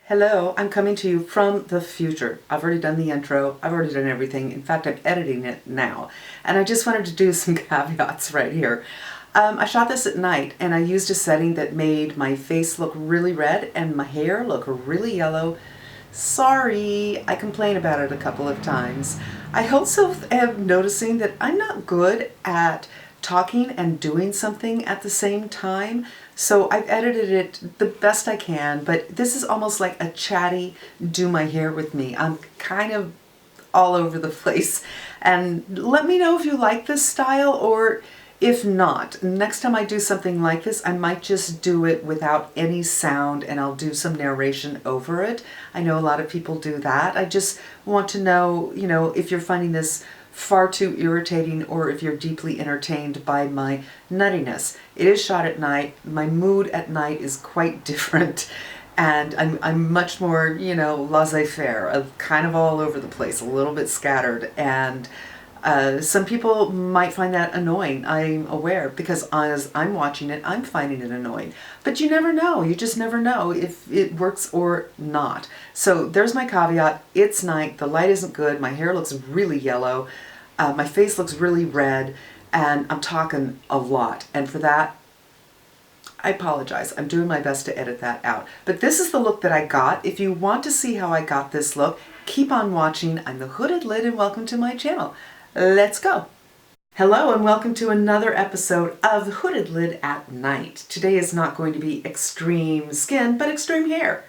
Hello, I'm coming to you from the future. I've already done the intro, I've already done everything. In fact, I'm editing it now. And I just wanted to do some caveats right here. I shot this at night and I used a setting that made my face look really red and my hair look really yellow. Sorry, I complained about it a couple of times. I also am noticing that I'm not good at talking and doing something at the same time. So I've edited it the best I can, but this is almost like a chatty do my hair with me. I'm kind of all over the place. And let me know if you like this style, or if not. Next time I do something like this, I might just do it without any sound and I'll do some narration over it. I know a lot of people do that. I just want to know, if you're finding this far too irritating or if you're deeply entertained by my nuttiness. It is shot at night. My mood at night is quite different. And I'm much more, laissez-faire, kind of all over the place, a little bit scattered. And some people might find that annoying, I'm aware, because as I'm watching it, I'm finding it annoying. But you never know. You just never know if it works or not. So there's my caveat. It's night. The light isn't good. My hair looks really yellow. My face looks really red. And I'm talking a lot. And for that, I apologize. I'm doing my best to edit that out. But this is the look that I got. If you want to see how I got this look, keep on watching. I'm the Hooded Lid and welcome to my channel. Let's go. Hello and welcome to another episode of Hooded Lid at Night. Today is not going to be extreme skin, but extreme hair.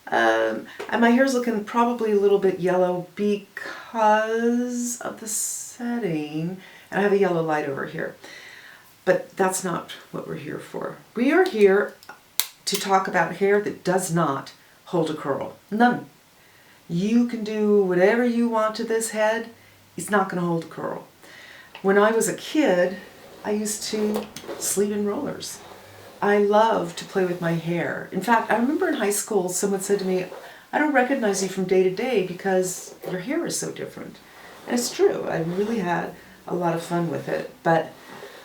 And my hair's looking probably a little bit yellow because of the setting. And I have a yellow light over here. But that's not what we're here for. We are here to talk about hair that does not hold a curl. None. You can do whatever you want to this head. It's not going to hold a curl. When I was a kid, I used to sleep in rollers. I love to play with my hair. In fact, I remember in high school, someone said to me, I don't recognize you from day to day because your hair is so different. And it's true. I really had a lot of fun with it. But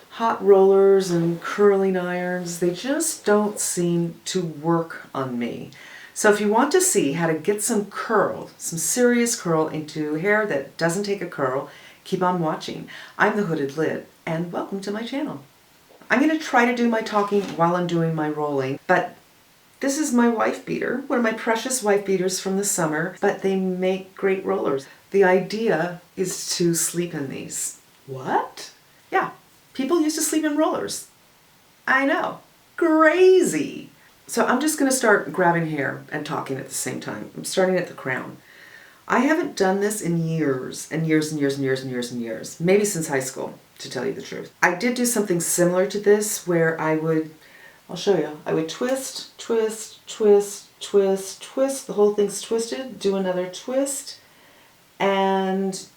hot rollers and curling irons, they just don't seem to work on me. So if you want to see how to get some curl, some serious curl into hair that doesn't take a curl, keep on watching. I'm the Hooded Lid, and welcome to my channel. I'm going to try to do my talking while I'm doing my rolling, but this is my wife beater, one of my precious wife beaters from the summer, but they make great rollers. The idea is to sleep in these. What? Yeah, people used to sleep in rollers. I know. Crazy. So I'm just going to start grabbing hair and talking at the same time. I'm starting at the crown. I haven't done this in years and years and years and years and years and years. Maybe since high school, to tell you the truth. I did do something similar to this where I'll show you. I would twist, twist, twist, twist, twist. The whole thing's twisted. Do another twist and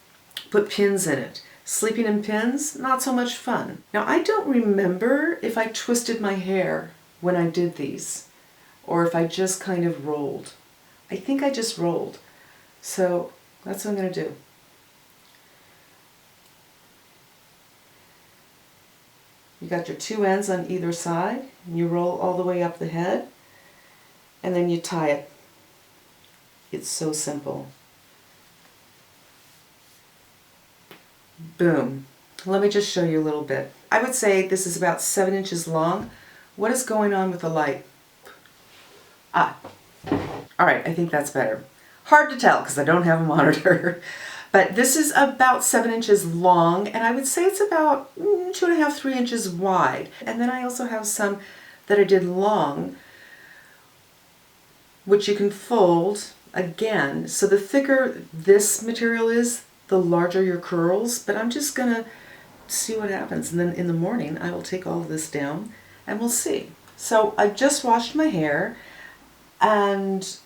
put pins in it. Sleeping in pins, not so much fun. Now I don't remember if I twisted my hair when I did these, or if I just kind of rolled. I think I just rolled. So that's what I'm going to do. You got your two ends on either side, and you roll all the way up the head, and then you tie it. It's so simple. Boom. Let me just show you a little bit. I would say this is about 7 inches long. What is going on with the light? All right, I think that's better. Hard to tell because I don't have a monitor. But this is about 7 inches long, and I would say it's about 2.5, 3 inches wide. And then I also have some that I did long, which you can fold again. So the thicker this material is, the larger your curls. But I'm just going to see what happens. And then in the morning, I will take all of this down and we'll see. So I just washed my hair and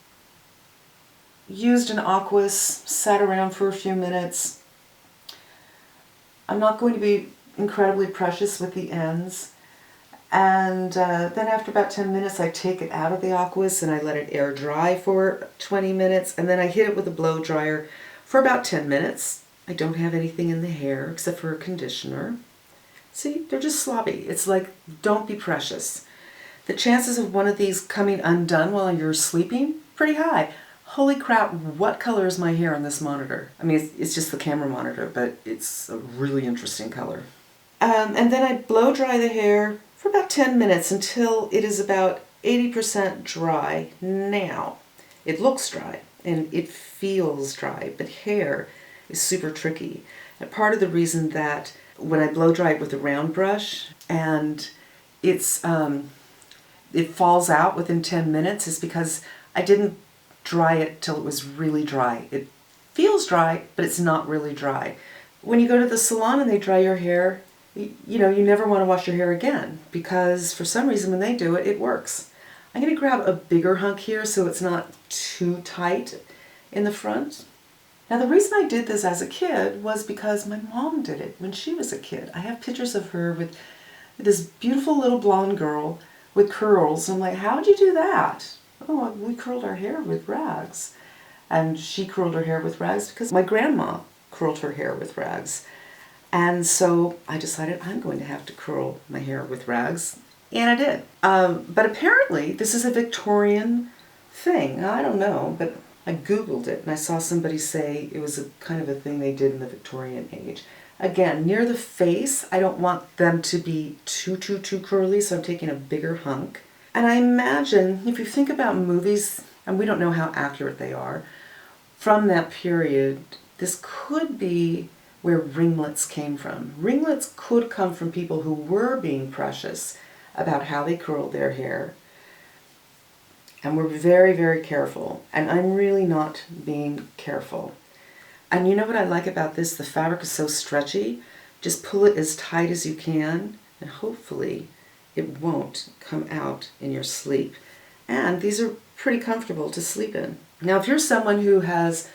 used an Aquas, sat around for a few minutes. I'm not going to be incredibly precious with the ends. And then after about 10 minutes, I take it out of the Aquas and I let it air dry for 20 minutes. And then I hit it with a blow dryer for about 10 minutes. I don't have anything in the hair except for a conditioner. See, they're just sloppy. It's like, don't be precious. The chances of one of these coming undone while you're sleeping, pretty high. Holy crap, what color is my hair on this monitor? I mean, it's just the camera monitor, but it's a really interesting color. And then I blow dry the hair for about 10 minutes until it is about 80% dry. Now, it looks dry and it feels dry, but hair is super tricky. And part of the reason that when I blow dry it with a round brush and it falls out within 10 minutes is because I didn't dry it till it was really dry. It feels dry, but it's not really dry. When you go to the salon and they dry your hair, you know, you never want to wash your hair again because for some reason when they do it, it works. I'm going to grab a bigger hunk here so it's not too tight in the front. Now the reason I did this as a kid was because my mom did it when she was a kid. I have pictures of her with this beautiful little blonde girl with curls. I'm like, how'd you do that? Oh, we curled our hair with rags. And she curled her hair with rags because my grandma curled her hair with rags. And so I decided I'm going to have to curl my hair with rags. And I did. But apparently this is a Victorian thing. I don't know, but I Googled it and I saw somebody say it was a kind of a thing they did in the Victorian age. Again, near the face, I don't want them to be too curly, so I'm taking a bigger hunk. And I imagine, if you think about movies, and we don't know how accurate they are, from that period, this could be where ringlets came from. Ringlets could come from people who were being precious about how they curled their hair. And were very, very careful. And I'm really not being careful. And you know what I like about this? The fabric is so stretchy. Just pull it as tight as you can, and hopefully it won't come out in your sleep. And these are pretty comfortable to sleep in. Now, if you're someone who has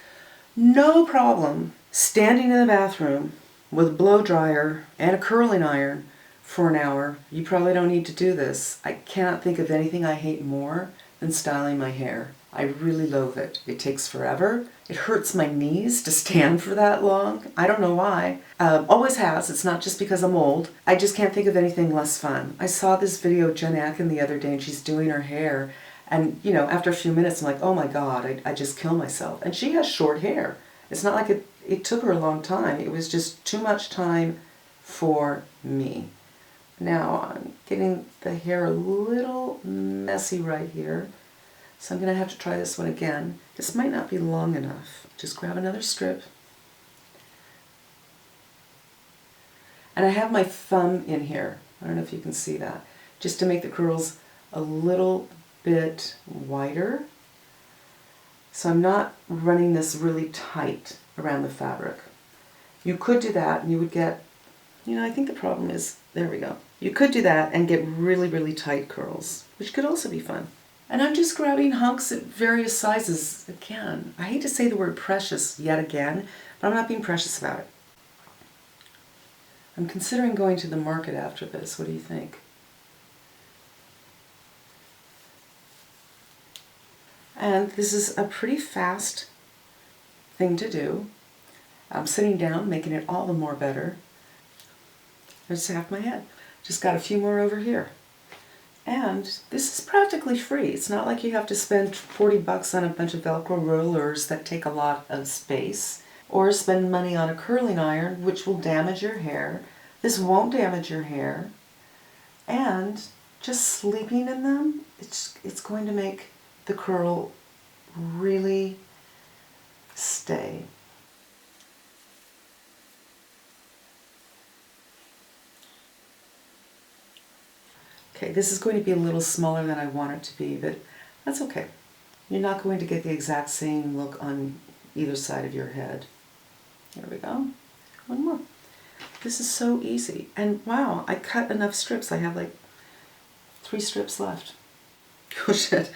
no problem standing in the bathroom with a blow dryer and a curling iron for an hour, you probably don't need to do this. I cannot think of anything I hate more than styling my hair. I really loathe it. It takes forever. It hurts my knees to stand for that long. I don't know why. Always has. It's not just because I'm old. I just can't think of anything less fun. I saw this video of Jen Atkin the other day and she's doing her hair. And, you know, after a few minutes, I'm like, oh my God, I just kill myself. And she has short hair. It's not like it took her a long time. It was just too much time for me. Now, I'm getting the hair a little messy right here. So I'm going to have to try this one again. This might not be long enough. Just grab another strip. And I have my thumb in here. I don't know if you can see that. Just to make the curls a little bit wider. So I'm not running this really tight around the fabric. You could do that and you would get, you know, I think the problem is, there we go. You could do that and get really, really tight curls, which could also be fun. And I'm just grabbing hunks at various sizes. Again, I hate to say the word precious yet again, but I'm not being precious about it. I'm considering going to the market after this. What do you think? And this is a pretty fast thing to do. I'm sitting down, making it all the more better. There's half my head. Just got a few more over here. And this is practically free. It's not like you have to spend 40 bucks on a bunch of Velcro rollers that take a lot of space, or spend money on a curling iron, which will damage your hair. This won't damage your hair. And just sleeping in them, it's going to make the curl really stay. Okay, this is going to be a little smaller than I want it to be, but that's okay. You're not going to get the exact same look on either side of your head. There we go. One more. This is so easy. And wow, I cut enough strips. I have like 3 strips left. Oh shit,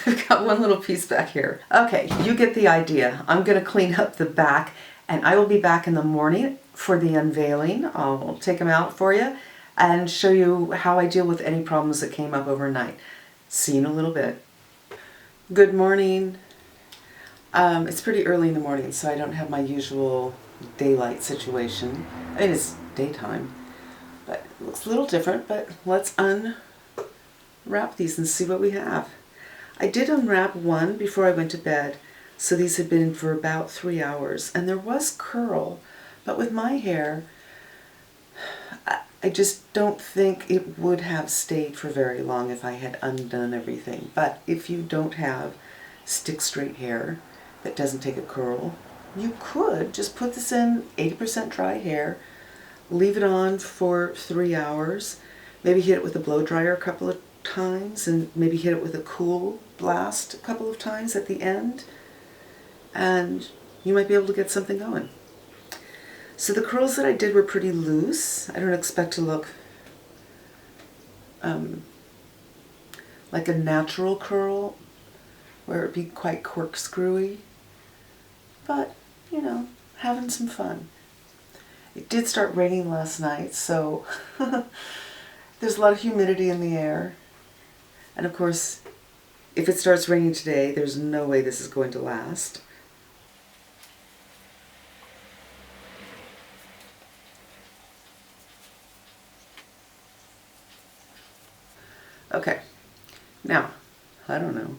I've got one little piece back here. Okay, you get the idea. I'm going to clean up the back, and I will be back in the morning for the unveiling. I'll take them out for you and show you how I deal with any problems that came up overnight. See you in a little bit. Good morning. It's pretty early in the morning, so I don't have my usual daylight situation. It is daytime, but it looks a little different, but let's unwrap these and see what we have. I did unwrap one before I went to bed, so these had been in for about 3 hours, and there was curl, but with my hair, I just don't think it would have stayed for very long if I had undone everything. But if you don't have stick straight hair that doesn't take a curl, you could just put this in 80% dry hair, leave it on for 3 hours, maybe hit it with a blow dryer a couple of times, and maybe hit it with a cool blast a couple of times at the end, and you might be able to get something going. So the curls that I did were pretty loose. I don't expect to look like a natural curl where it'd be quite corkscrewy, but you know, having some fun. It did start raining last night, so there's a lot of humidity in the air. And of course, if it starts raining today, there's no way this is going to last. Okay, now, I don't know.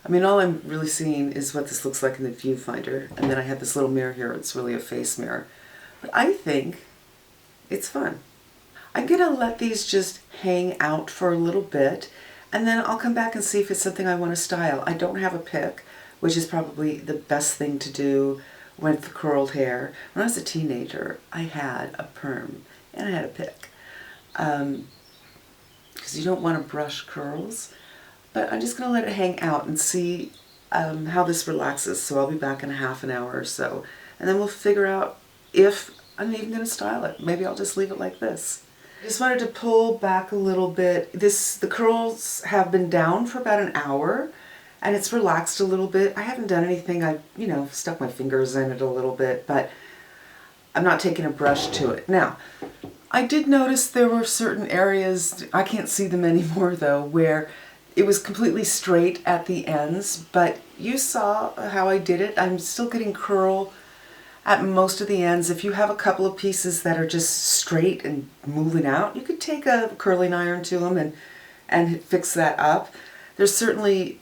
I mean, all I'm really seeing is what this looks like in the viewfinder, and then I have this little mirror here. It's really a face mirror. But I think it's fun. I'm gonna let these just hang out for a little bit, and then I'll come back and see if it's something I want to style. I don't have a pick, which is probably the best thing to do with curled hair. When I was a teenager, I had a perm, and I had a pick. Because you don't want to brush curls. But I'm just going to let it hang out and see how this relaxes. So I'll be back in a half an hour or so. And then we'll figure out if I'm even going to style it. Maybe I'll just leave it like this. I just wanted to pull back a little bit. The curls have been down for about an hour, and it's relaxed a little bit. I haven't done anything. I've, stuck my fingers in it a little bit, but I'm not taking a brush to it. Now, I did notice there were certain areas, I can't see them anymore though, where it was completely straight at the ends, but you saw how I did it. I'm still getting curl at most of the ends. If you have a couple of pieces that are just straight and moving out, you could take a curling iron to them and fix that up. There's certainly,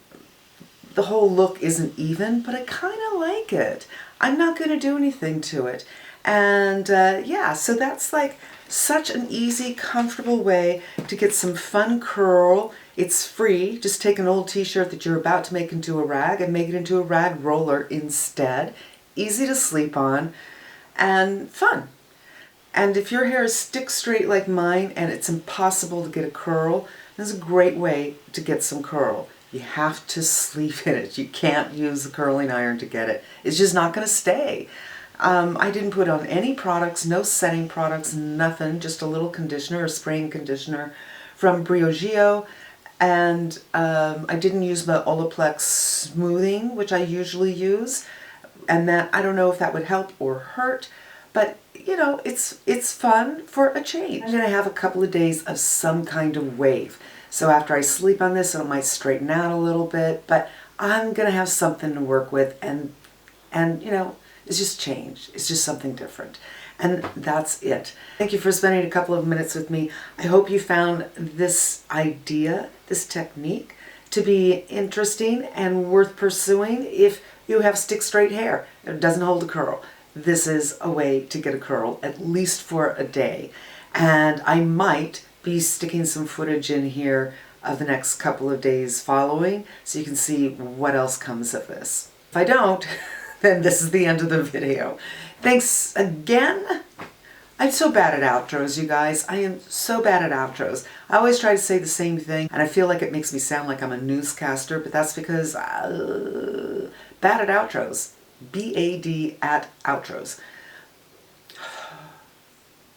the whole look isn't even, but I kind of like it. I'm not going to do anything to it. And yeah, so that's like such an easy, comfortable way to get some fun curl. It's free. Just take an old t-shirt that you're about to make into a rag and make it into a rag roller instead. Easy to sleep on and fun. And if your hair is stick straight like mine and it's impossible to get a curl, this is a great way to get some curl. You have to sleep in it. You can't use a curling iron to get it. It's just not going to stay. I didn't put on any products, no setting products, nothing, just a little conditioner, a spraying conditioner from Briogeo. And I didn't use the Olaplex smoothing, which I usually use. And that, I don't know if that would help or hurt, but it's fun for a change. I'm going to have a couple of days of some kind of wave. So after I sleep on this, it might straighten out a little bit, but I'm going to have something to work with, and it's just change. It's just something different. And that's it. Thank you for spending a couple of minutes with me. I hope you found this idea, this technique, to be interesting and worth pursuing if you have stick straight hair. It doesn't hold a curl. This is a way to get a curl, at least for a day. And I might be sticking some footage in here of the next couple of days following, so you can see what else comes of this. If I don't, then this is the end of the video. Thanks again. I'm so bad at outros, you guys. I am so bad at outros. I always try to say the same thing, and I feel like it makes me sound like I'm a newscaster, but that's because bad at outros. B-A-D at outros.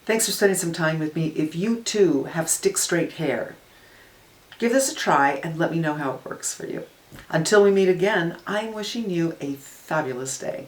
Thanks for spending some time with me. If you too have stick straight hair, give this a try and let me know how it works for you. Until we meet again, I'm wishing you a fabulous day.